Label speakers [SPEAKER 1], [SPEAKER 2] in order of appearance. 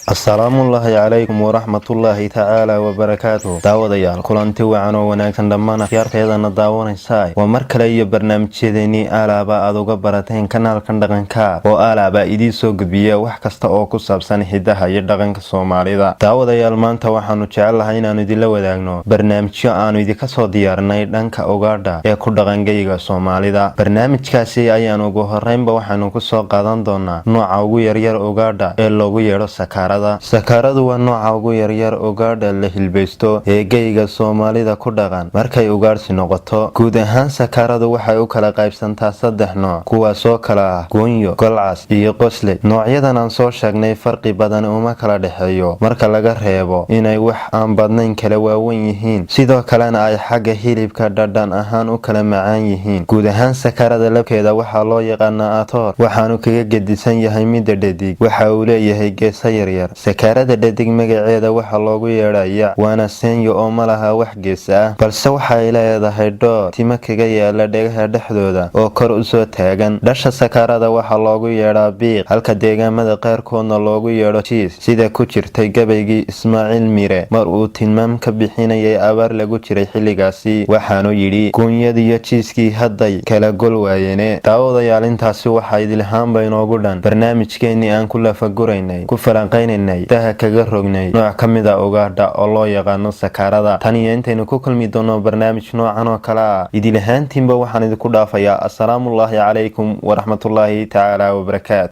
[SPEAKER 1] Assalamullahi alaykum warahmatullahi ta'ala wabarakatuh. Daawadayaal kulanti wacan oo wanaagsan dhammaan akhyaarteedana daawanaysaa waa mar kale iyo barnaamijyadeeni alaaba aad uga barateen kanaalkan dhaqanka oo alaaba idin soo gudbiya wax kasta oo ku saabsan hidaha iyo dhaqanka Soomaalida. Daawadayaal maanta waxaanu jecelahay inaanu idin la wadaagno barnaamijyo aanu idinka soo diyaarinay dhanka Uganda ee ku dhaqangayga Soomaalida. Barnaamijkaasi ayaan ugu horeynba waxaanu ku soo qaadan doonaa nooca ugu yaryar Uganda ee loogu yeero sakarada. Sakaradu waa nooca ugu yaryar Uganda la hilbaysto ee geyga Soomaalida ku dhaqan markay ugaarsi noqoto. Guud ahaan sakaradu waxay u kala qaybsantaa 3 nooc kuwaas oo kala ah goonyo, golcas iyo qosle. Noocyadan aan soo sheegnay farqi badan uma kala dhaxeeyo marka laga reebo inay wax aan badnayn kala waaweyn yihiin sidoo kalena ay xagga hilibka dhadhan ahaan u kala macaan yihiin. Guud ahaan sakarada labkeeda waxaa loo yaqaanaa atoor waxaanu kaga gedisan yahay midda dhadig waxa uu leeyahay geeso yaryar. Sakarada dhadig magaceeda waxa loogu yeedhayaa waana seenyo oo ma laha wax gees ah balse waxay leedahay dhoo timo kaga yaala dhegaha dhexdooda oo kor u soo taagan. Dhasha sakarada waxa loogu yeedhaa biiq halka deegaamada qaarkoodna loogu yeedho jiis sida ku jirtay gabaygii Ismaaciil Mire mar uu tilmaam ka bixinayay abaar lagu jiray xilligaasi waxaanu yidhi goonyadiyo jiiskii hadday kala gol waayeen. Daawadayaal intaasi waxaa idil ahaanba inoogu dhan barnaamijkeennii aan ku lafaguraynay ku falanqaynay daha kaga rognay nooc ka mid ah Uganda oo loo yaqaano sakarada. Tan iyo intaynu ku kulmi doono barnaamij noocan oo kale ah idil ahaantiinba waxaan idinku dhaafayaa assalamullahi alaykum warahmatullahi ta'ala wabarakatuh.